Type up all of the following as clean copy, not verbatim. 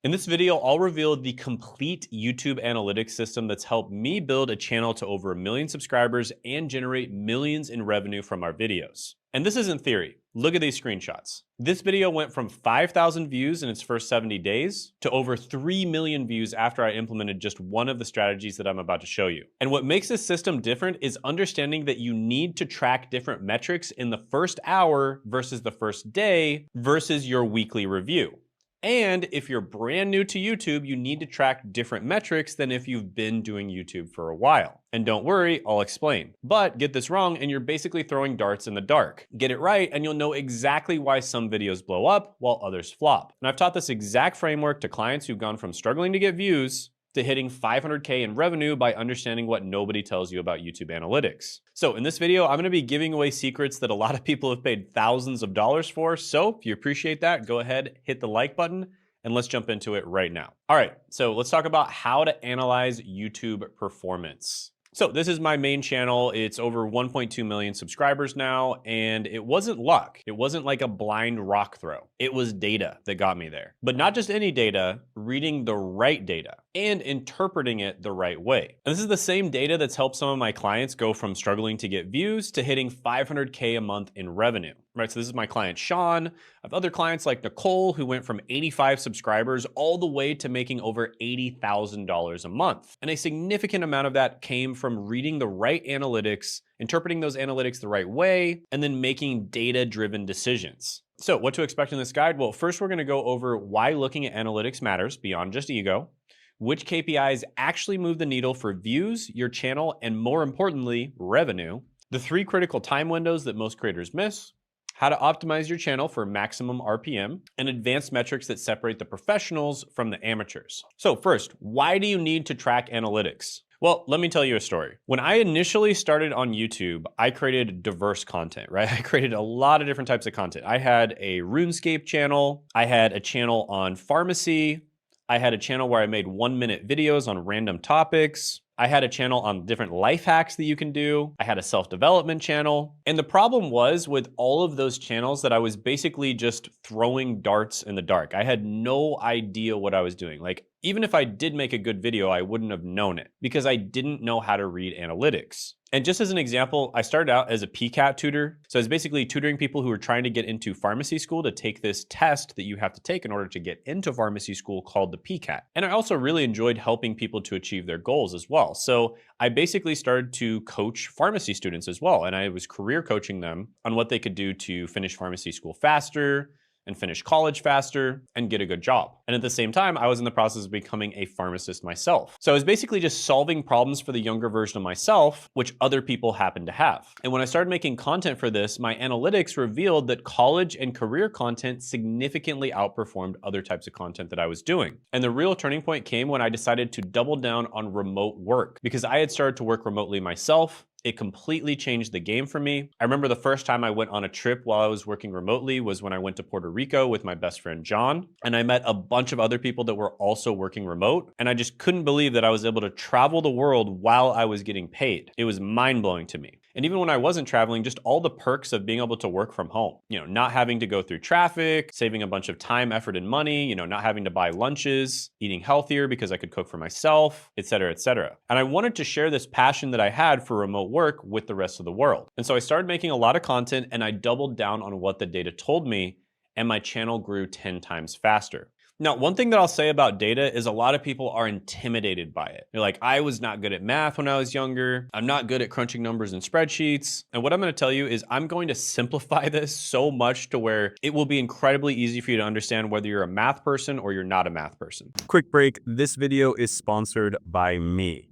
In this video, I'll reveal the complete YouTube analytics system that's helped me build a channel to over 1 million subscribers and generate millions in revenue from our videos. And this isn't theory. Look at these screenshots. This video went from 5,000 views in its first 70 days to over 3 million views after I implemented just one of the strategies that I'm about to show you. And what makes this system different is understanding that you need to track different metrics in the first hour versus the first day versus your weekly review. And if you're brand new to YouTube, you need to track different metrics than if you've been doing YouTube for a while. And don't worry, I'll explain. But get this wrong and you're basically throwing darts in the dark. Get it right and you'll know exactly why some videos blow up while others flop. And I've taught this exact framework to clients who've gone from struggling to get views to hitting 500K in revenue by understanding what nobody tells you about YouTube analytics. So in this video, I'm gonna be giving away secrets that a lot of people have paid thousands of dollars for. So if you appreciate that, go ahead, hit the like button, and let's jump into it right now. All right, so let's talk about how to analyze YouTube performance. So this is my main channel. It's over 1.2 million subscribers now, and it wasn't luck. It wasn't like a blind rock throw. It was data that got me there. But not just any data, reading the right data and interpreting it the right way. And this is the same data that's helped some of my clients go from struggling to get views to hitting 500K a month in revenue, right? So this is my client, Sean. I have other clients like Nicole, who went from 85 subscribers all the way to making over $80,000 a month. And a significant amount of that came from reading the right analytics, interpreting those analytics the right way, and then making data-driven decisions. So what to expect in this guide? Well, first we're gonna go over why looking at analytics matters beyond just ego, which KPIs actually move the needle for views, your channel, and more importantly, revenue, the 3 critical time windows that most creators miss, how to optimize your channel for maximum RPM, and advanced metrics that separate the professionals from the amateurs. So first, why do you need to track analytics? Well, let me tell you a story. When I initially started on YouTube, I created diverse content, right? I created a lot of different types of content. I had a RuneScape channel. I had a channel on pharmacy. I had a channel where I made 1-minute videos on random topics. I had a channel on different life hacks that you can do. I had a self-development channel. And the problem was with all of those channels that I was basically just throwing darts in the dark. I had no idea what I was doing. Like, even if I did make a good video, I wouldn't have known it because I didn't know how to read analytics. And just as an example, I started out as a PCAT tutor. So I was basically tutoring people who were trying to get into pharmacy school to take this test that you have to take in order to get into pharmacy school called the PCAT. And I also really enjoyed helping people to achieve their goals as well. So I basically started to coach pharmacy students as well. And I was career coaching them on what they could do to finish pharmacy school faster, and finish college faster, and get a good job. And at the same time, I was in the process of becoming a pharmacist myself. So I was basically just solving problems for the younger version of myself, which other people happen to have. And when I started making content for this, my analytics revealed that college and career content significantly outperformed other types of content that I was doing. And the real turning point came when I decided to double down on remote work because I had started to work remotely myself. It completely changed the game for me. I remember the first time I went on a trip while I was working remotely was when I went to Puerto Rico with my best friend, John. And I met a bunch of other people that were also working remote. And I just couldn't believe that I was able to travel the world while I was getting paid. It was mind-blowing to me. And even when I wasn't traveling, just all the perks of being able to work from home. You know, not having to go through traffic, saving a bunch of time, effort, and money, you know, not having to buy lunches, eating healthier because I could cook for myself, et cetera, et cetera. And I wanted to share this passion that I had for remote work with the rest of the world. And so I started making a lot of content and I doubled down on what the data told me, and my channel grew 10 times faster. Now, one thing that I'll say about data is a lot of people are intimidated by it. They're like, I was not good at math when I was younger. I'm not good at crunching numbers in spreadsheets. And what I'm gonna tell you is I'm going to simplify this so much to where it will be incredibly easy for you to understand whether you're a math person or you're not a math person. Quick break, this video is sponsored by me.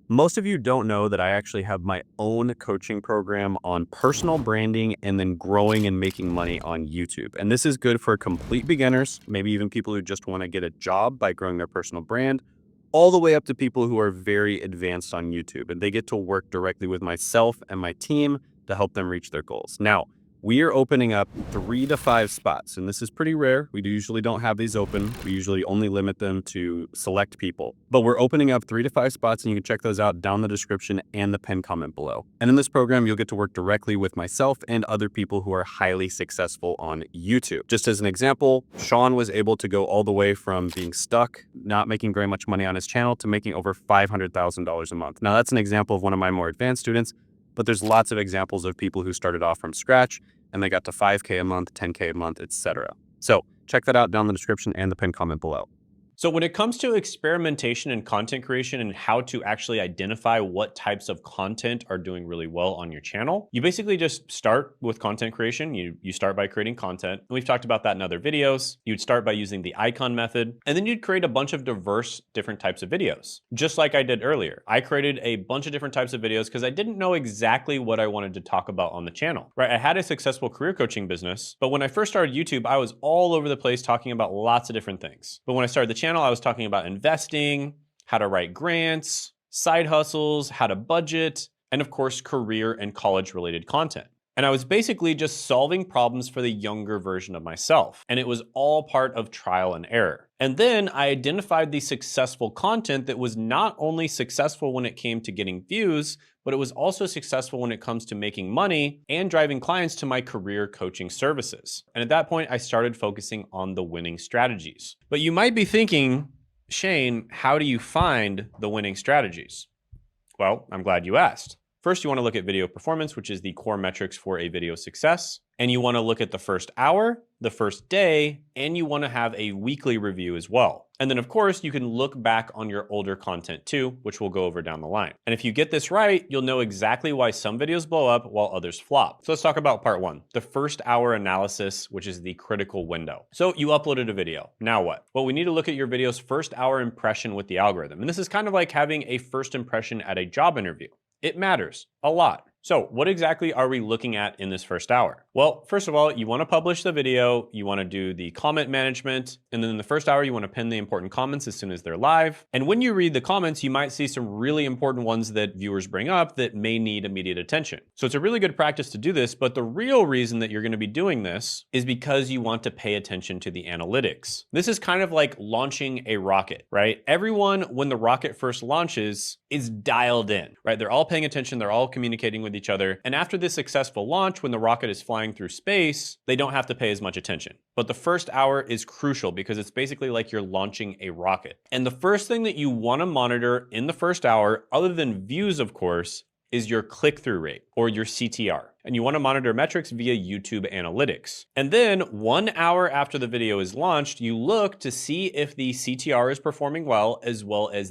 Most of you don't know that I actually have my own coaching program on personal branding and then growing and making money on YouTube. And this is good for complete beginners, maybe even people who just want to get a job by growing their personal brand, all the way up to people who are very advanced on YouTube. And they get to work directly with myself and my team to help them reach their goals. Now, We are opening up 3 to 5 spots, and this is pretty rare. We usually don't have these open. We usually only limit them to select people. But we're opening up 3 to 5 spots, and you can check those out down in the description and the pinned comment below. And in this program, you'll get to work directly with myself and other people who are highly successful on YouTube. Just as an example, Sean was able to go all the way from being stuck, not making very much money on his channel, to making over $500,000 a month. Now, that's an example of one of my more advanced students, but there's lots of examples of people who started off from scratch and they got to 5K a month, 10K a month, etc. So check that out down in the description and the pinned comment below. So when it comes to experimentation and content creation and how to actually identify what types of content are doing really well on your channel, you basically just start with content creation. You start by creating content. And we've talked about that in other videos. You'd start by using the icon method, and then you'd create a bunch of diverse different types of videos. Just like I did earlier. I created a bunch of different types of videos because I didn't know exactly what I wanted to talk about on the channel, right? I had a successful career coaching business, but when I first started YouTube, I was all over the place talking about lots of different things. But when I started the channel, I was talking about investing, how to write grants, side hustles, how to budget, and of course, career and college related content. And I was basically just solving problems for the younger version of myself. And it was all part of trial and error. And then I identified the successful content that was not only successful when it came to getting views, but it was also successful when it comes to making money and driving clients to my career coaching services. And at that point, I started focusing on the winning strategies. But you might be thinking, Shane, how do you find the winning strategies? Well, I'm glad you asked. First, you want to look at video performance, which is the core metrics for a video success. And you want to look at the first hour, the first day, and you want to have a weekly review as well. And then of course, you can look back on your older content too, which we'll go over down the line. And if you get this right, you'll know exactly why some videos blow up while others flop. So let's talk about part one, the first hour analysis, which is the critical window. So you uploaded a video. Now what? Well, we need to look at your video's first hour impression with the algorithm. And this is kind of like having a first impression at a job interview. It matters a lot. So what exactly are we looking at in this first hour? Well, first of all, you want to publish the video, you want to do the comment management, and then in the first hour, you want to pin the important comments as soon as they're live. And when you read the comments, you might see some really important ones that viewers bring up that may need immediate attention. So it's a really good practice to do this, but the real reason that you're going to be doing this is because you want to pay attention to the analytics. This is kind of like launching a rocket, right? Everyone, when the rocket first launches, is dialed in, right? They're all paying attention, they're all communicating with each other. And after this successful launch, when the rocket is flying through space, they don't have to pay as much attention. But the first hour is crucial because it's basically like you're launching a rocket. And the first thing that you want to monitor in the first hour, other than views, of course, is your click-through rate or your CTR. And you want to monitor metrics via YouTube analytics. And then 1 hour after the video is launched, you look to see if the CTR is performing well as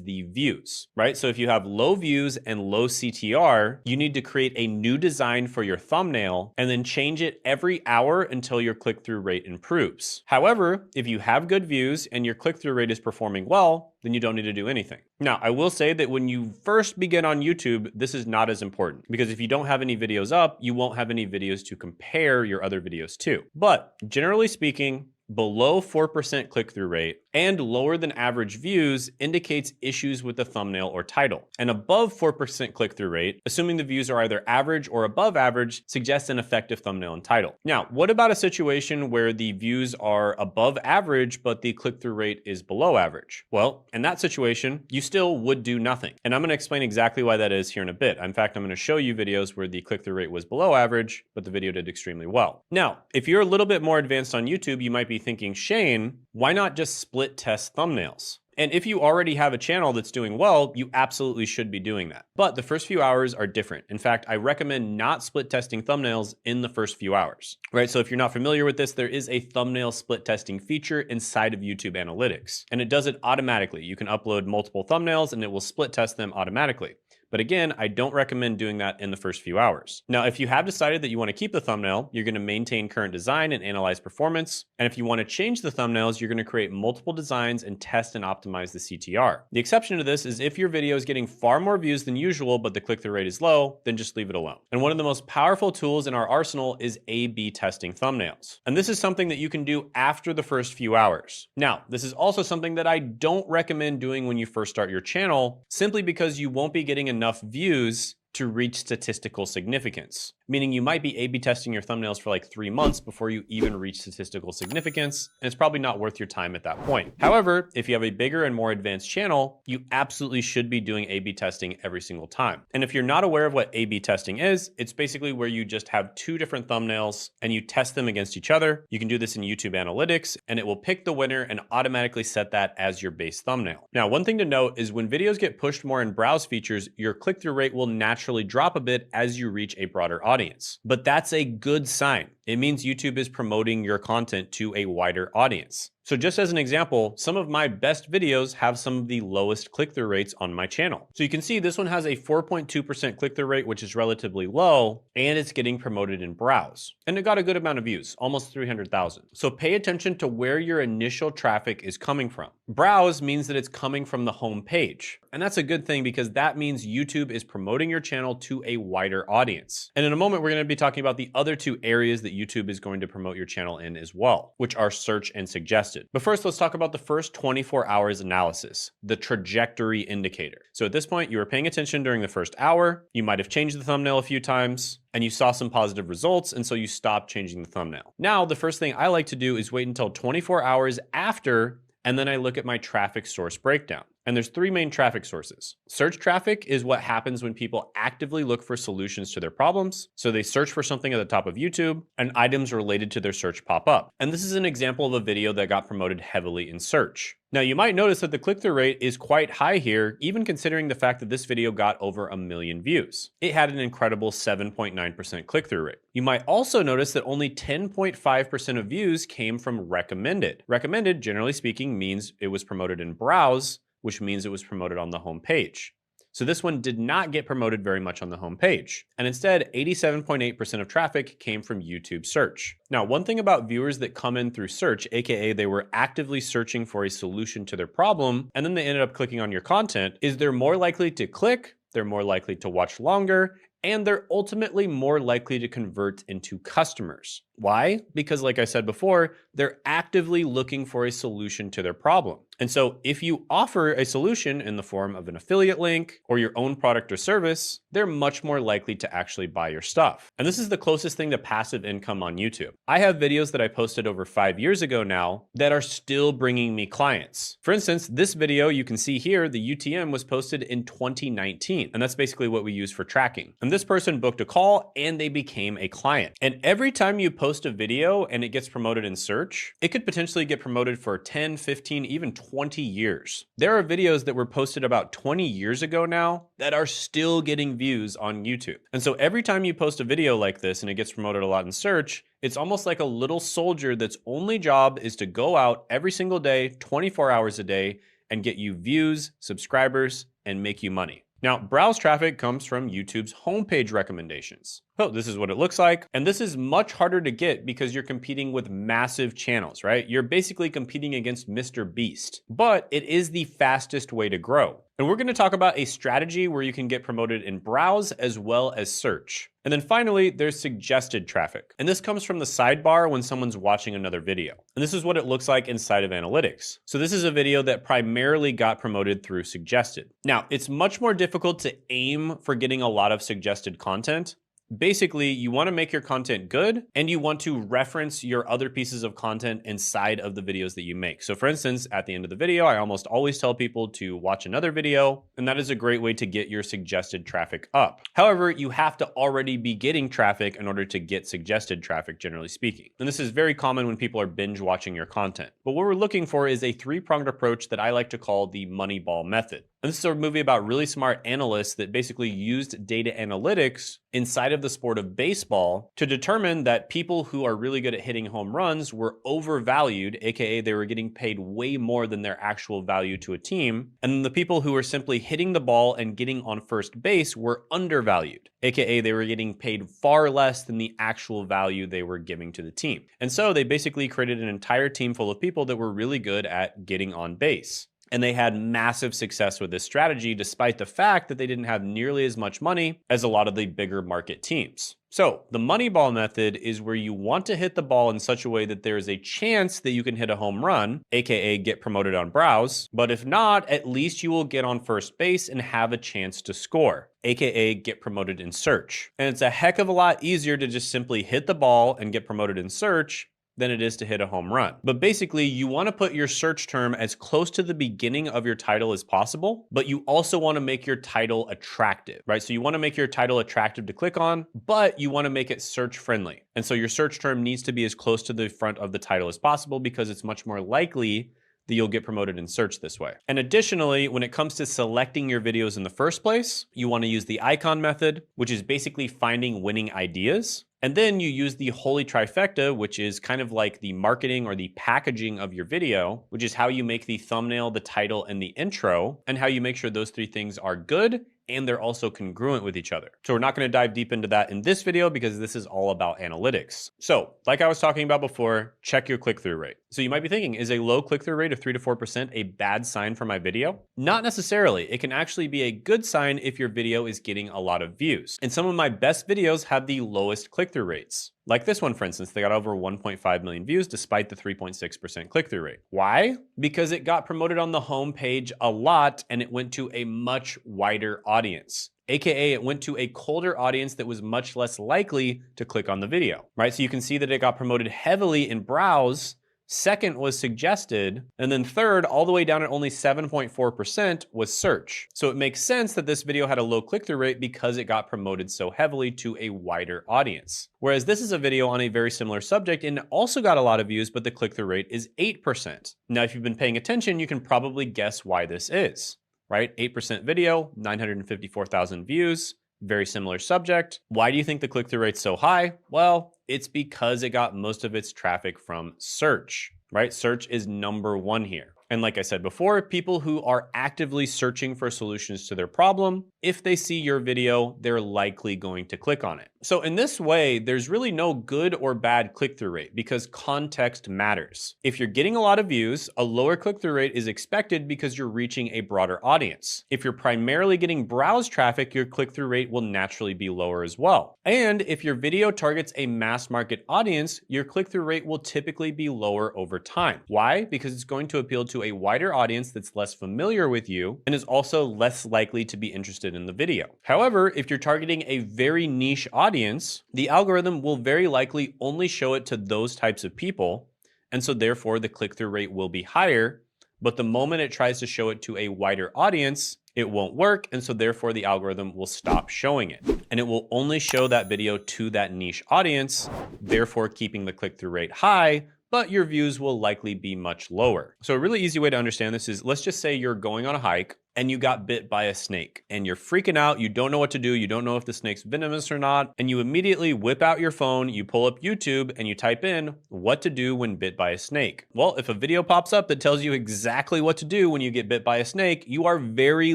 the views, right? So if you have low views and low CTR, you need to create a new design for your thumbnail and then change it every hour until your click-through rate improves. However, if you have good views and your click-through rate is performing well, then you don't need to do anything. Now, I will say that when you first begin on YouTube, this is not as important because if you don't have any videos up, you won't have any videos to compare your other videos to. But generally speaking, below 4% click-through rate and lower than average views indicates issues with the thumbnail or title. And above 4% click-through rate, assuming the views are either average or above average, suggests an effective thumbnail and title. Now, what about a situation where the views are above average, but the click-through rate is below average? Well, in that situation, you still would do nothing. And I'm gonna explain exactly why that is here in a bit. In fact, I'm gonna show you videos where the click-through rate was below average, but the video did extremely well. Now, if you're a little bit more advanced on YouTube, you might be thinking, Shane, why not just split test thumbnails? And if you already have a channel that's doing well, you absolutely should be doing that. But the first few hours are different. In fact, I recommend not split testing thumbnails in the first few hours, right? So if you're not familiar with this, there is a thumbnail split testing feature inside of YouTube Analytics, and it does it automatically. You can upload multiple thumbnails and it will split test them automatically. But again, I don't recommend doing that in the first few hours. Now, if you have decided that you want to keep the thumbnail, you're going to maintain current design and analyze performance. And if you want to change the thumbnails, you're going to create multiple designs and test and optimize the CTR. The exception to this is if your video is getting far more views than usual, but the click-through rate is low, then just leave it alone. And one of the most powerful tools in our arsenal is A/B testing thumbnails. And this is something that you can do after the first few hours. Now, this is also something that I don't recommend doing when you first start your channel, simply because you won't be getting enough views to reach statistical significance. meaning you might be A/B testing your thumbnails for like 3 months before you even reach statistical significance, and it's probably not worth your time at that point. However, if you have a bigger and more advanced channel, you absolutely should be doing A/B testing every single time. And if you're not aware of what A/B testing is, it's basically where you just have 2 different thumbnails and you test them against each other. You can do this in YouTube Analytics, and it will pick the winner and automatically set that as your base thumbnail. Now, one thing to note is when videos get pushed more in browse features, your click-through rate will naturally drop a bit as you reach a broader audience. But that's a good sign. It means YouTube is promoting your content to a wider audience. So just as an example, some of my best videos have some of the lowest click-through rates on my channel. So you can see this one has a 4.2% click-through rate, which is relatively low, and it's getting promoted in browse. And it got a good amount of views, almost 300,000. So pay attention to where your initial traffic is coming from. Browse means that it's coming from the home page. And that's a good thing because that means YouTube is promoting your channel to a wider audience. And in a moment, we're going to be talking about the other 2 areas that YouTube is going to promote your channel in as well, which are search and suggested. But first, let's talk about the first 24 hours analysis, the trajectory indicator. So at this point, you were paying attention during the first hour, you might have changed the thumbnail a few times, and you saw some positive results, and so you stopped changing the thumbnail. Now, the first thing I like to do is wait until 24 hours after, and then I look at my traffic source breakdown. And there's 3 main traffic sources. Search traffic is what happens when people actively look for solutions to their problems. So they search for something at the top of YouTube and items related to their search pop up. And this is an example of a video that got promoted heavily in search. Now you might notice that the click-through rate is quite high here, even considering the fact that this video got over 1 million views. It had an incredible 7.9% click-through rate. You might also notice that only 10.5% of views came from recommended. Recommended, generally speaking, means it was promoted in browse, which means it was promoted on the home page. So this one did not get promoted very much on the home page. And instead, 87.8% of traffic came from YouTube search. Now, one thing about viewers that come in through search, aka they were actively searching for a solution to their problem, and then they ended up clicking on your content, is they're more likely to click, they're more likely to watch longer, and they're ultimately more likely to convert into customers. Why? Because like I said before, they're actively looking for a solution to their problem. And so if you offer a solution in the form of an affiliate link or your own product or service, they're much more likely to actually buy your stuff. And this is the closest thing to passive income on YouTube. I have videos that I posted over 5 years ago now that are still bringing me clients. For instance, this video you can see here, the UTM was posted in 2019. And that's basically what we use for tracking. And this person booked a call and they became a client. And every time you post a video and it gets promoted in search, it could potentially get promoted for 10, 15, even 20 years. There are videos that were posted about 20 years ago now that are still getting views on YouTube. And so every time you post a video like this and it gets promoted a lot in search, it's almost like a little soldier that's only job is to go out every single day, 24 hours a day, and get you views, subscribers, and make you money. Now, browse traffic comes from YouTube's homepage recommendations. Oh, this is what it looks like. And this is much harder to get because you're competing with massive channels, right? You're basically competing against Mr. Beast, but it is the fastest way to grow. And we're going to talk about a strategy where you can get promoted in browse as well as search. And then finally, there's suggested traffic. And this comes from the sidebar when someone's watching another video. And this is what it looks like inside of analytics. So this is a video that primarily got promoted through suggested. Now, it's much more difficult to aim for getting a lot of suggested content. Basically, you want to make your content good and you want to reference your other pieces of content inside of the videos that you make. So for instance, at the end of the video, I almost always tell people to watch another video, and that is a great way to get your suggested traffic up. However, you have to already be getting traffic in order to get suggested traffic, generally speaking. And this is very common when people are binge watching your content. But what we're looking for is a 3-pronged approach that I like to call the Moneyball method. And this is a movie about really smart analysts that basically used data analytics inside of the sport of baseball to determine that people who are really good at hitting home runs were overvalued, aka they were getting paid way more than their actual value to a team. And then the people who were simply hitting the ball and getting on first base were undervalued, aka they were getting paid far less than the actual value they were giving to the team. And so they basically created an entire team full of people that were really good at getting on base. And they had massive success with this strategy, despite the fact that they didn't have nearly as much money as a lot of the bigger market teams. So the money ball method is where you want to hit the ball in such a way that there is a chance that you can hit a home run, aka get promoted on browse. But if not, at least you will get on first base and have a chance to score, aka get promoted in search. And it's a heck of a lot easier to just simply hit the ball and get promoted in search than it is to hit a home run. But basically, you want to put your search term as close to the beginning of your title as possible, but you also want to make your title attractive, right? So you want to make your title attractive to click on, but you want to make it search friendly. And so your search term needs to be as close to the front of the title as possible because it's much more likely that you'll get promoted in search this way. And additionally, when it comes to selecting your videos in the first place, you want to use the icon method, which is basically finding winning ideas. And then you use the holy trifecta, which is kind of like the marketing or the packaging of your video, which is how you make the thumbnail, the title, and the intro, and how you make sure those three things are good and they're also congruent with each other. So we're not going to dive deep into that in this video because this is all about analytics. So like I was talking about before, check your click-through rate. So you might be thinking, is a low click-through rate of 3 to 4% a bad sign for my video? Not necessarily. It can actually be a good sign if your video is getting a lot of views. And some of my best videos have the lowest click-through rates. Like this one, for instance, they got over 1.5 million views despite the 3.6% click-through rate. Why? Because it got promoted on the home page a lot and it went to a much wider audience. AKA it went to a colder audience that was much less likely to click on the video, right? So you can see that it got promoted heavily in browse. Second was suggested, and then third, all the way down at only 7.4% was search. So it makes sense that this video had a low click-through rate because it got promoted so heavily to a wider audience. Whereas this is a video on a very similar subject and also got a lot of views, but the click-through rate is 8%. Now, if you've been paying attention, you can probably guess why this is, right? 8% video, 954,000 views. Very similar subject. Why do you think the click-through rate's so high? Well, it's because it got most of its traffic from search, right? Search is number one here. And like I said before, people who are actively searching for solutions to their problem, if they see your video, they're likely going to click on it. So in this way, there's really no good or bad click-through rate because context matters. If you're getting a lot of views, a lower click-through rate is expected because you're reaching a broader audience. If you're primarily getting browse traffic, your click-through rate will naturally be lower as well. And if your video targets a mass market audience, your click-through rate will typically be lower over time. Why? Because it's going to appeal to a wider audience that's less familiar with you and is also less likely to be interested in the video. However, if you're targeting a very niche audience, the algorithm will very likely only show it to those types of people, and so therefore the click-through rate will be higher, but the moment it tries to show it to a wider audience, it won't work, and so therefore the algorithm will stop showing it. And it will only show that video to that niche audience, therefore keeping the click-through rate high, but your views will likely be much lower. So a really easy way to understand this is, let's just say you're going on a hike and you got bit by a snake and you're freaking out, you don't know what to do, you don't know if the snake's venomous or not, and you immediately whip out your phone, you pull up YouTube and you type in what to do when bit by a snake. Well, if a video pops up that tells you exactly what to do when you get bit by a snake, you are very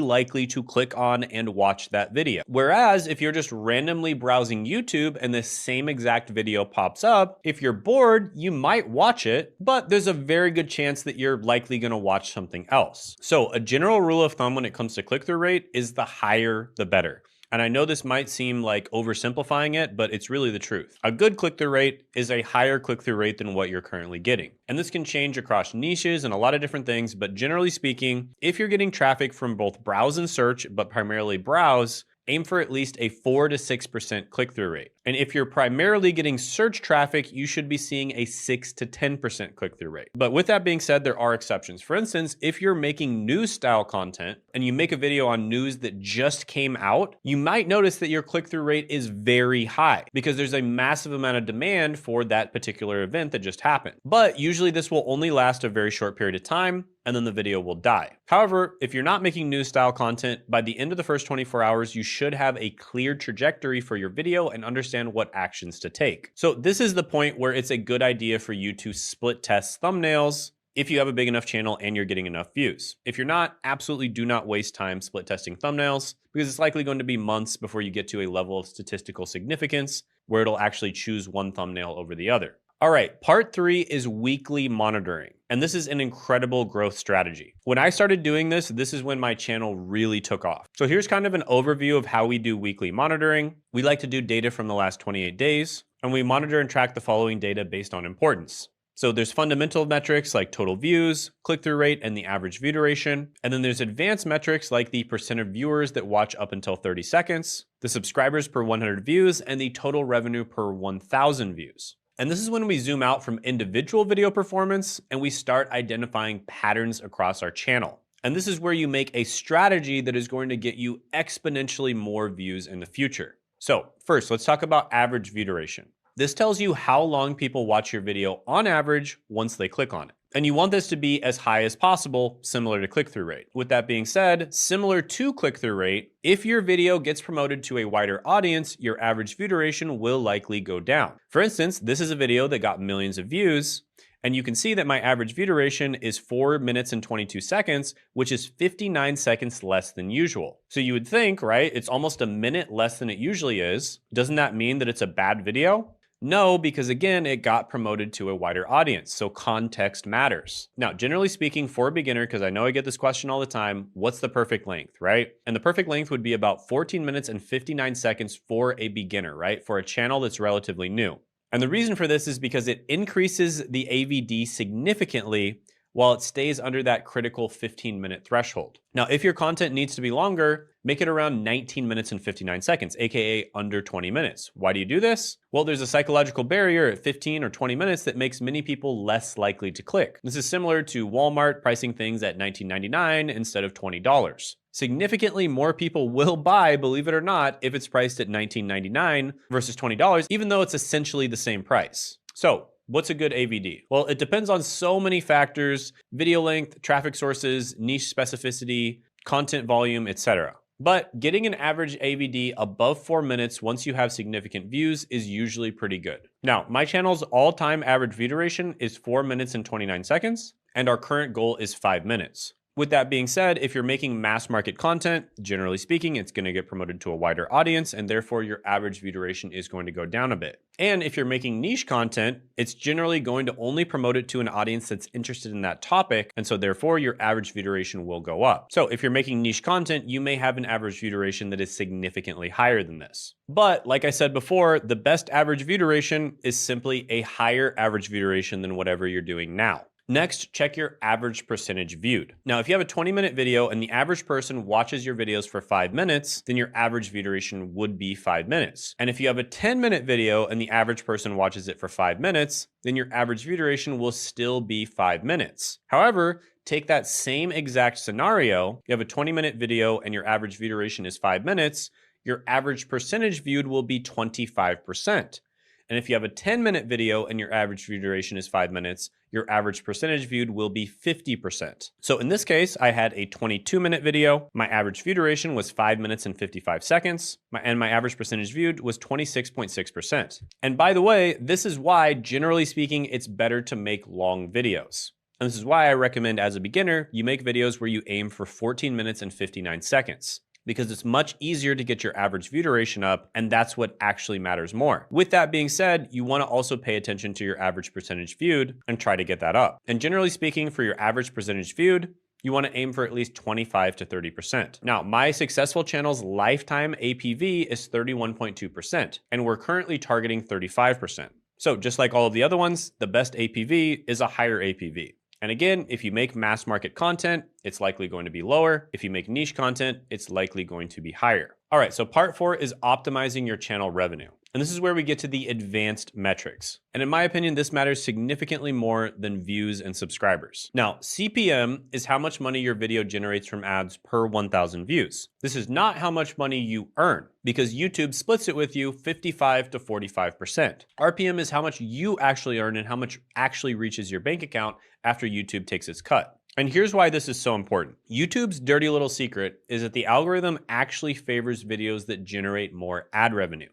likely to click on and watch that video. Whereas if you're just randomly browsing YouTube and the same exact video pops up, if you're bored, you might watch it, but there's a very good chance that you're likely gonna watch something else. So a general rule of thumb when it comes to click-through rate is the higher, the better. And I know this might seem like oversimplifying it, but it's really the truth. A good click-through rate is a higher click-through rate than what you're currently getting. And this can change across niches and a lot of different things, but generally speaking, if you're getting traffic from both browse and search, but primarily browse, aim for at least a 4 to 6% click-through rate. And if you're primarily getting search traffic, you should be seeing a 6 to 10% click-through rate. But with that being said, there are exceptions. For instance, if you're making news style content and you make a video on news that just came out, you might notice that your click-through rate is very high because there's a massive amount of demand for that particular event that just happened. But usually this will only last a very short period of time and then the video will die. However, if you're not making news style content, by the end of the first 24 hours, you should have a clear trajectory for your video and understand what actions to take. So this is the point where it's a good idea for you to split test thumbnails if you have a big enough channel and you're getting enough views. If you're not, absolutely do not waste time split testing thumbnails because it's likely going to be months before you get to a level of statistical significance where it'll actually choose one thumbnail over the other. All right, part 3 is weekly monitoring. And this is an incredible growth strategy. When I started doing this, this is when my channel really took off. So here's kind of an overview of how we do weekly monitoring. We like to do data from the last 28 days, and we monitor and track the following data based on importance. So there's fundamental metrics like total views, click-through rate, and the average view duration. And then there's advanced metrics like the percent of viewers that watch up until 30 seconds, the subscribers per 100 views, and the total revenue per 1,000 views. And this is when we zoom out from individual video performance and we start identifying patterns across our channel. And this is where you make a strategy that is going to get you exponentially more views in the future. So first, let's talk about average view duration. This tells you how long people watch your video on average once they click on it. And you want this to be as high as possible, similar to click-through rate. With that being said, similar to click-through rate, if your video gets promoted to a wider audience, your average view duration will likely go down. For instance, this is a video that got millions of views, and you can see that my average view duration is 4 minutes and 22 seconds, which is 59 seconds less than usual. So you would think, right, it's almost a minute less than it usually is. Doesn't that mean that it's a bad video? No, because again, it got promoted to a wider audience, so context matters. Now, generally speaking, for a beginner, because I know I get this question all the time, what's the perfect length, right? And the perfect length would be about 14 minutes and 59 seconds for a beginner, right? For a channel that's relatively new. And the reason for this is because it increases the AVD significantly while it stays under that critical 15-minute threshold. Now, if your content needs to be longer, make it around 19 minutes and 59 seconds, aka under 20 minutes. Why do you do this? Well, there's a psychological barrier at 15 or 20 minutes that makes many people less likely to click. This is similar to Walmart pricing things at $19.99 instead of $20. Significantly more people will buy, believe it or not, if it's priced at $19.99 versus $20, even though it's essentially the same price. So, what's a good AVD? Well, it depends on so many factors: video length, traffic sources, niche specificity, content volume, etc. But getting an average AVD above 4 minutes once you have significant views is usually pretty good. Now, my channel's all-time average view duration is 4 minutes and 29 seconds, and our current goal is 5 minutes. With that being said, if you're making mass market content, generally speaking, it's going to get promoted to a wider audience, and therefore your average view duration is going to go down a bit. And if you're making niche content, it's generally going to only promote it to an audience that's interested in that topic, and so therefore your average view duration will go up. So if you're making niche content, you may have an average view duration that is significantly higher than this. But like I said before, the best average view duration is simply a higher average view duration than whatever you're doing now. Next, check your average percentage viewed. Now, if you have a 20-minute video and the average person watches your videos for 5 minutes, then your average view duration would be 5 minutes. And if you have a 10-minute video and the average person watches it for 5 minutes, then your average view duration will still be 5 minutes. However, take that same exact scenario, you have a 20-minute video and your average view duration is 5 minutes, your average percentage viewed will be 25%. And if you have a 10-minute video and your average view duration is 5 minutes, your average percentage viewed will be 50%. So in this case, I had a 22-minute video. My average view duration was 5 minutes and 55 seconds. And my average percentage viewed was 26.6%. And by the way, this is why, generally speaking, it's better to make long videos. And this is why I recommend, as a beginner, you make videos where you aim for 14 minutes and 59 seconds. Because it's much easier to get your average view duration up, and that's what actually matters more. With that being said, you want to also pay attention to your average percentage viewed and try to get that up. And generally speaking, for your average percentage viewed, you want to aim for at least 25 to 30%. Now, my successful channel's lifetime APV is 31.2%, and we're currently targeting 35%. So just like all of the other ones, the best APV is a higher APV. And again, if you make mass market content, it's likely going to be lower. If you make niche content, it's likely going to be higher. All right, so part 4 is optimizing your channel revenue. And this is where we get to the advanced metrics. And in my opinion, this matters significantly more than views and subscribers. Now, CPM is how much money your video generates from ads per 1,000 views. This is not how much money you earn, because YouTube splits it with you 55 to 45%. RPM is how much you actually earn and how much actually reaches your bank account after YouTube takes its cut. And here's why this is so important. YouTube's dirty little secret is that the algorithm actually favors videos that generate more ad revenue.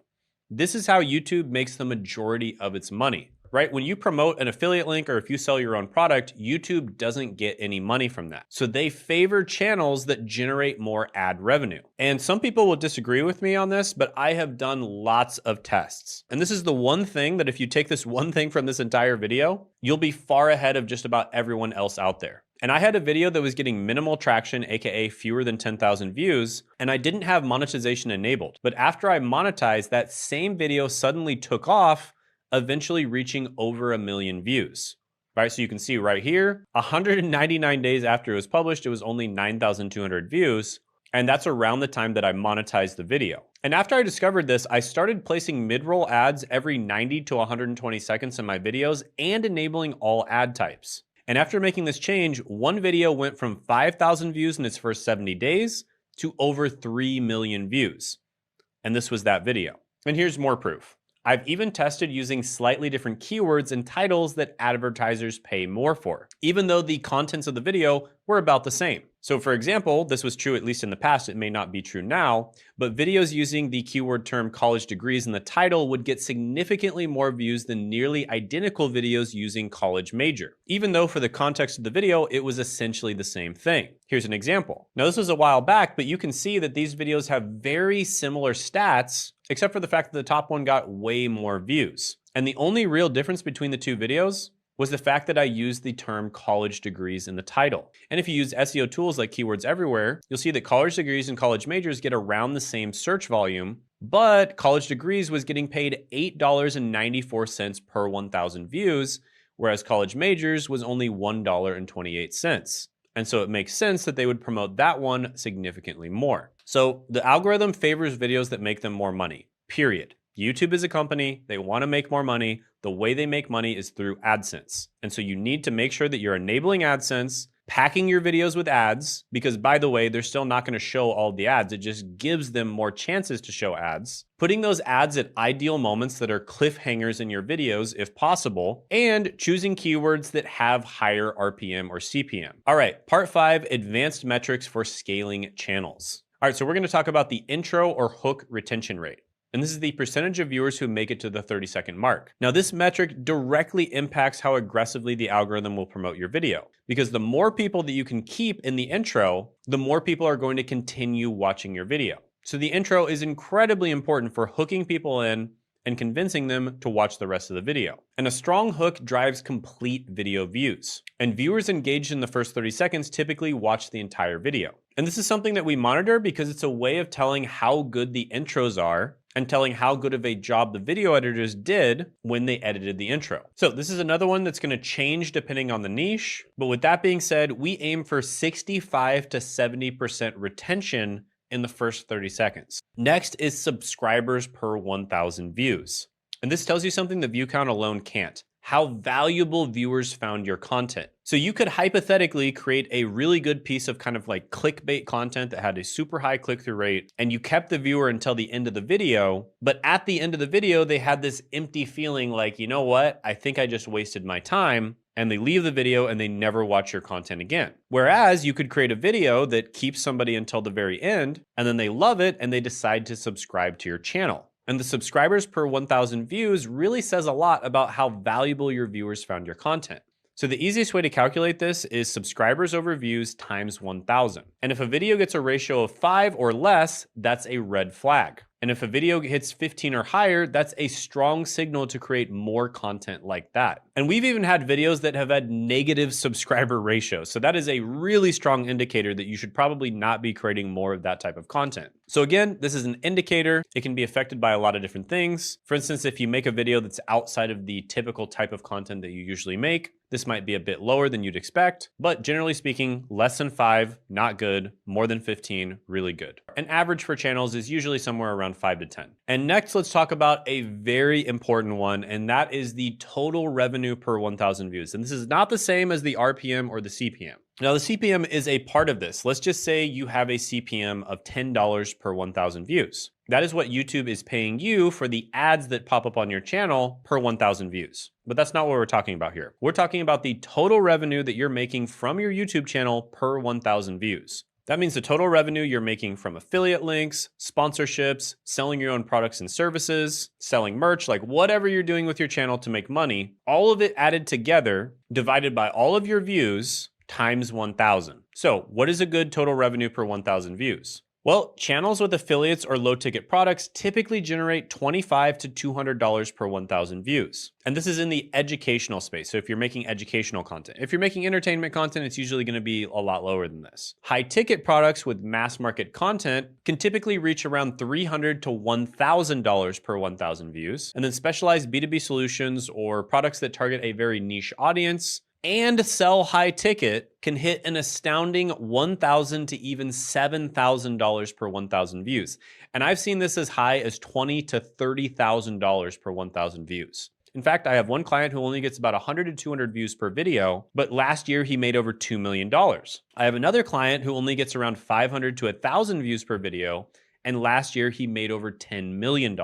This is how YouTube makes the majority of its money. right? When you promote an affiliate link or if you sell your own product, YouTube doesn't get any money from that. So they favor channels that generate more ad revenue. And some people will disagree with me on this, but I have done lots of tests. And this is the one thing that if you take this one thing from this entire video, you'll be far ahead of just about everyone else out there. And I had a video that was getting minimal traction, aka fewer than 10,000 views, and I didn't have monetization enabled. But after I monetized, that same video suddenly took off, eventually reaching over 1 million views. Right, so you can see right here, 199 days after it was published, it was only 9,200 views. And that's around the time that I monetized the video. And after I discovered this, I started placing mid-roll ads every 90 to 120 seconds in my videos and enabling all ad types. And after making this change, one video went from 5,000 views in its first 70 days to over 3 million views. And this was that video. And here's more proof. I've even tested using slightly different keywords and titles that advertisers pay more for, even though the contents of the video were about the same. So for example, this was true at least in the past, it may not be true now, but videos using the keyword term college degrees in the title would get significantly more views than nearly identical videos using college major, even though for the context of the video, it was essentially the same thing. Here's an example. Now this was a while back, but you can see that these videos have very similar stats, except for the fact that the top one got way more views. And the only real difference between the two videos was the fact that I used the term college degrees in the title. And if you use SEO tools like Keywords Everywhere, you'll see that college degrees and college majors get around the same search volume, but college degrees was getting paid $8.94 per 1,000 views, whereas college majors was only $1.28. And so it makes sense that they would promote that one significantly more. So the algorithm favors videos that make them more money, period. YouTube is a company, they want to make more money. The way they make money is through AdSense. And so you need to make sure that you're enabling AdSense, packing your videos with ads, because by the way, they're still not going to show all the ads. It just gives them more chances to show ads. Putting those ads at ideal moments that are cliffhangers in your videos, if possible, and choosing keywords that have higher RPM or CPM. All right, part 5, advanced metrics for scaling channels. All right, so we're going to talk about the intro or hook retention rate. And this is the percentage of viewers who make it to the 30-second mark. Now, this metric directly impacts how aggressively the algorithm will promote your video, because the more people that you can keep in the intro, the more people are going to continue watching your video. So the intro is incredibly important for hooking people in and convincing them to watch the rest of the video. And a strong hook drives complete video views. And viewers engaged in the first 30 seconds typically watch the entire video. And this is something that we monitor because it's a way of telling how good the intros are and telling how good of a job the video editors did when they edited the intro. So this is another one that's gonna change depending on the niche. But with that being said, we aim for 65 to 70% retention in the first 30 seconds. Next is subscribers per 1,000 views. And this tells you something the view count alone can't: how valuable viewers found your content. So you could hypothetically create a really good piece of kind of like clickbait content that had a super high click-through rate, and you kept the viewer until the end of the video, but at the end of the video, they had this empty feeling like, you know what, I think I just wasted my time, and they leave the video and they never watch your content again. Whereas you could create a video that keeps somebody until the very end, and then they love it and they decide to subscribe to your channel. And the subscribers per 1,000 views really says a lot about how valuable your viewers found your content. So the easiest way to calculate this is subscribers over views times 1,000. And if a video gets a ratio of 5 or less, that's a red flag. And if a video hits 15 or higher, that's a strong signal to create more content like that. And we've even had videos that have had negative subscriber ratios. So that is a really strong indicator that you should probably not be creating more of that type of content. So again, this is an indicator. It can be affected by a lot of different things. For instance, if you make a video that's outside of the typical type of content that you usually make, this might be a bit lower than you'd expect, but generally speaking, less than 5, not good, more than 15, really good. An average for channels is usually somewhere around 5 to 10. And next, let's talk about a very important one, and that is the total revenue per 1,000 views. And this is not the same as the RPM or the CPM. Now, the CPM is a part of this. Let's just say you have a CPM of $10 per 1,000 views. That is what YouTube is paying you for the ads that pop up on your channel per 1,000 views. But that's not what we're talking about here. We're talking about the total revenue that you're making from your YouTube channel per 1,000 views. That means the total revenue you're making from affiliate links, sponsorships, selling your own products and services, selling merch, like whatever you're doing with your channel to make money, all of it added together, divided by all of your views, times 1,000. So what is a good total revenue per 1,000 views? Well, channels with affiliates or low ticket products typically generate $25 to $200 per 1,000 views. And this is in the educational space. So if you're making educational content, if you're making entertainment content, it's usually going to be a lot lower than this. High ticket products with mass market content can typically reach around $300 to $1,000 per 1,000 views. And then specialized B2B solutions or products that target a very niche audience and sell high ticket can hit an astounding $1,000 to even $7,000 per 1,000 views. And I've seen this as high as $20,000 to $30,000 per 1,000 views. In fact, I have one client who only gets about 100 to 200 views per video, but last year he made over $2 million. I have another client who only gets around 500 to 1,000 views per video, and last year he made over $10 million.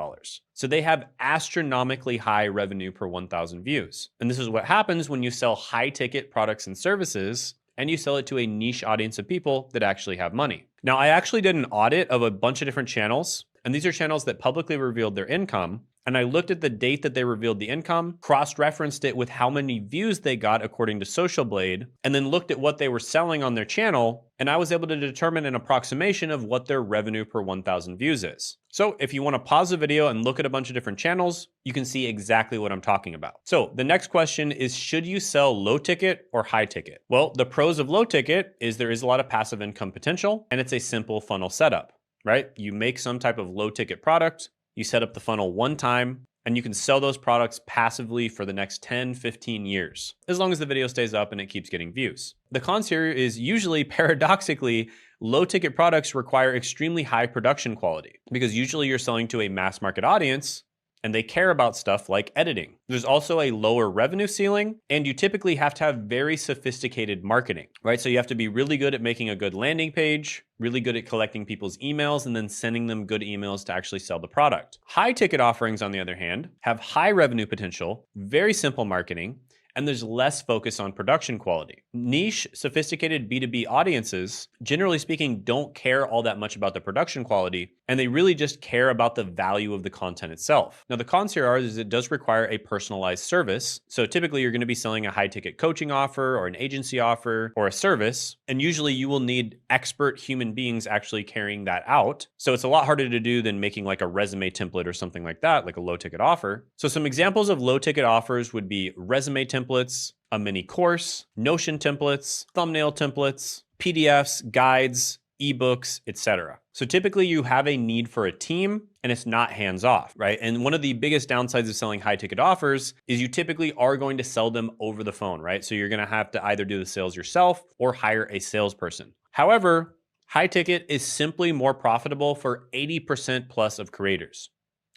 So they have astronomically high revenue per 1,000 views. And this is what happens when you sell high ticket products and services and you sell it to a niche audience of people that actually have money. Now, I actually did an audit of a bunch of different channels, and these are channels that publicly revealed their income. And I looked at the date that they revealed the income, cross-referenced it with how many views they got according to Social Blade, and then looked at what they were selling on their channel, and I was able to determine an approximation of what their revenue per 1,000 views is. So if you want to pause the video and look at a bunch of different channels, you can see exactly what I'm talking about. So the next question is, should you sell low ticket or high ticket? Well, the pros of low ticket is there is a lot of passive income potential, and it's a simple funnel setup, right? You make some type of low ticket product, you set up the funnel one time, and you can sell those products passively for the next 10, 15 years, as long as the video stays up and it keeps getting views. The cons here is usually, paradoxically, low ticket products require extremely high production quality because usually you're selling to a mass market audience and they care about stuff like editing. There's also a lower revenue ceiling, and you typically have to have very sophisticated marketing, right? So you have to be really good at making a good landing page, really good at collecting people's emails, and then sending them good emails to actually sell the product. High ticket offerings, on the other hand, have high revenue potential, very simple marketing, and there's less focus on production quality. Niche, sophisticated B2B audiences, generally speaking, don't care all that much about the production quality, and they really just care about the value of the content itself. Now, the cons here is it does require a personalized service. So typically you're gonna be selling a high ticket coaching offer or an agency offer or a service, and usually you will need expert human beings actually carrying that out. So it's a lot harder to do than making like a resume template or something like that, like a low ticket offer. So some examples of low ticket offers would be resume templates, a mini course, Notion templates, thumbnail templates, PDFs, guides, ebooks, etc. So typically you have a need for a team and it's not hands-off, right? And one of the biggest downsides of selling high ticket offers is you typically are going to sell them over the phone, right? So you're gonna have to either do the sales yourself or hire a salesperson. However, high ticket is simply more profitable for 80% plus of creators,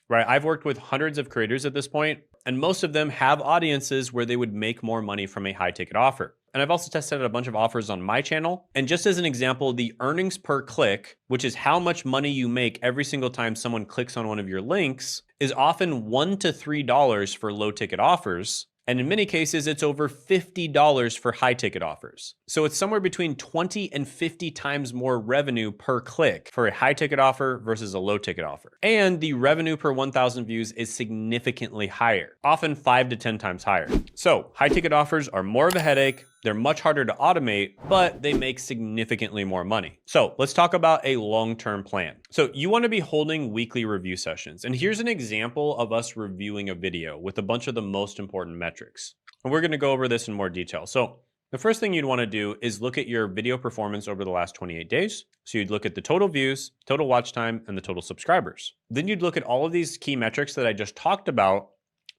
right? I've worked with hundreds of creators at this point, and most of them have audiences where they would make more money from a high ticket offer. And I've also tested out a bunch of offers on my channel. And just as an example, the earnings per click, which is how much money you make every single time someone clicks on one of your links, is often $1 to $3 for low ticket offers. And in many cases, it's over $50 for high ticket offers. So it's somewhere between 20 and 50 times more revenue per click for a high ticket offer versus a low ticket offer. And the revenue per 1,000 views is significantly higher, often 5 to 10 times higher. So high ticket offers are more of a headache. They're much harder to automate, but they make significantly more money. So let's talk about a long-term plan. So you want to be holding weekly review sessions. And here's an example of us reviewing a video with a bunch of the most important metrics. And we're going to go over this in more detail. So the first thing you'd want to do is look at your video performance over the last 28 days. So you'd look at the total views, total watch time, and the total subscribers. Then you'd look at all of these key metrics that I just talked about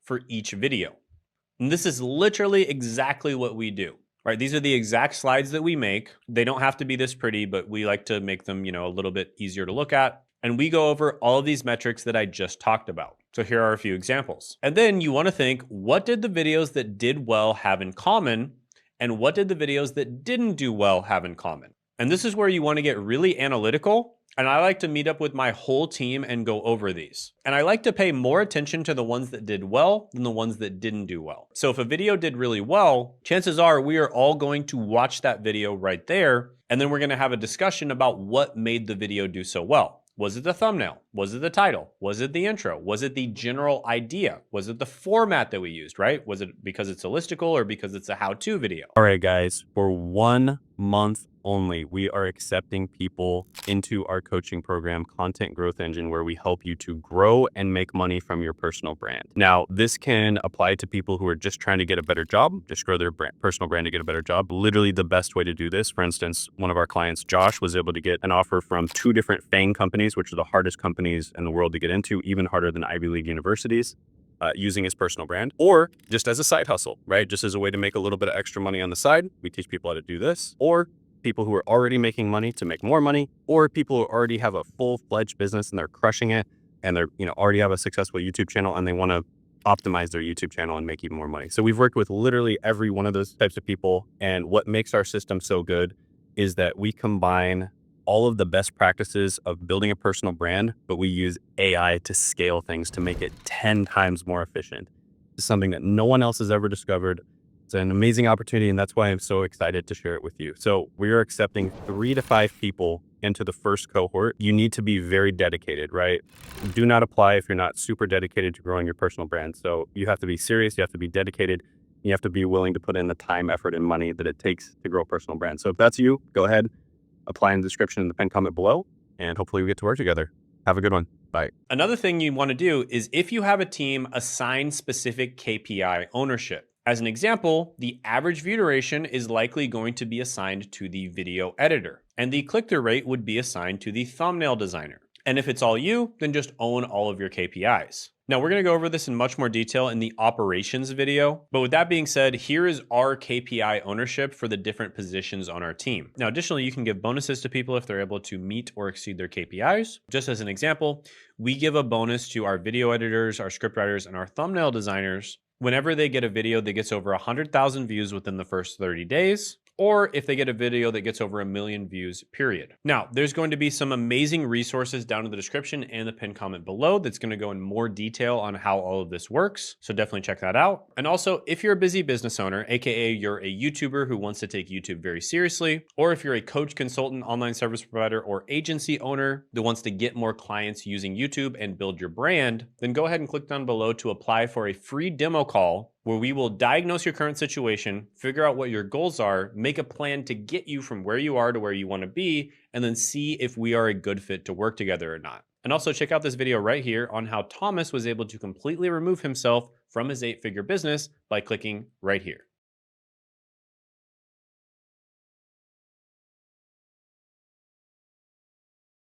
for each video. And this is literally exactly what we do. Right, these are the exact slides that we make. They don't have to be this pretty, but we like to make them, a little bit easier to look at. And we go over all of these metrics that I just talked about. So here are a few examples. And then you want to think, what did the videos that did well have in common? And what did the videos that didn't do well have in common? And this is where you want to get really analytical And I like to meet up with my whole team and go over these. And I like to pay more attention to the ones that did well than the ones that didn't do well. So if a video did really well, chances are we are all going to watch that video right there, and then we're going to have a discussion about what made the video do so well. Was it the thumbnail? Was it the title? Was it the intro? Was it the general idea? Was it the format that we used, right? Was it because it's a listicle or because it's a how-to video? All right, guys, for 1 month only, we are accepting people into our coaching program, Content Growth Engine, where we help you to grow and make money from your personal brand. Now, this can apply to people who are just trying to get a better job, just grow their personal brand to get a better job. Literally the best way to do this. For instance, one of our clients, Josh, was able to get an offer from 2 different FANG companies, which are the hardest companies in the world to get into, even harder than Ivy League universities. Using his personal brand, or just as a side hustle, right? Just as a way to make a little bit of extra money on the side. We teach people how to do this, or people who are already making money to make more money, or people who already have a full-fledged business and they're crushing it, and they're, already have a successful YouTube channel and they want to optimize their YouTube channel and make even more money. So we've worked with literally every one of those types of people. And what makes our system so good is that we combine all of the best practices of building a personal brand, but we use AI to scale things to make it 10 times more efficient. It's something that no one else has ever discovered. It's an amazing opportunity, and that's why I'm so excited to share it with you. So we are accepting 3 to 5 people into the first cohort. You need to be very dedicated, right? Do not apply if you're not super dedicated to growing your personal brand. So you have to be serious, you have to be dedicated, you have to be willing to put in the time, effort, and money that it takes to grow a personal brand. So if that's you, go ahead, apply in the description in the pinned comment below, and hopefully we get to work together. Have a good one. Bye. Another thing you want to do is, if you have a team, assign specific KPI ownership. As an example, the average view duration is likely going to be assigned to the video editor, and the click-through rate would be assigned to the thumbnail designer. And if it's all you, then just own all of your KPIs. Now, we're going to go over this in much more detail in the operations video. But with that being said, here is our KPI ownership for the different positions on our team. Now, additionally, you can give bonuses to people if they're able to meet or exceed their KPIs. Just as an example, we give a bonus to our video editors, our scriptwriters, and our thumbnail designers whenever they get a video that gets over 100,000 views within the first 30 days, or if they get a video that gets over 1 million views, period. Now, there's going to be some amazing resources down in the description and the pinned comment below that's going to go in more detail on how all of this works. So definitely check that out. And also, if you're a busy business owner, AKA you're a YouTuber who wants to take YouTube very seriously, or if you're a coach, consultant, online service provider, or agency owner that wants to get more clients using YouTube and build your brand, then go ahead and click down below to apply for a free demo call where we will diagnose your current situation, figure out what your goals are, make a plan to get you from where you are to where you want to be, and then see if we are a good fit to work together or not. And also check out this video right here on how Thomas was able to completely remove himself from his 8-figure business by clicking right here.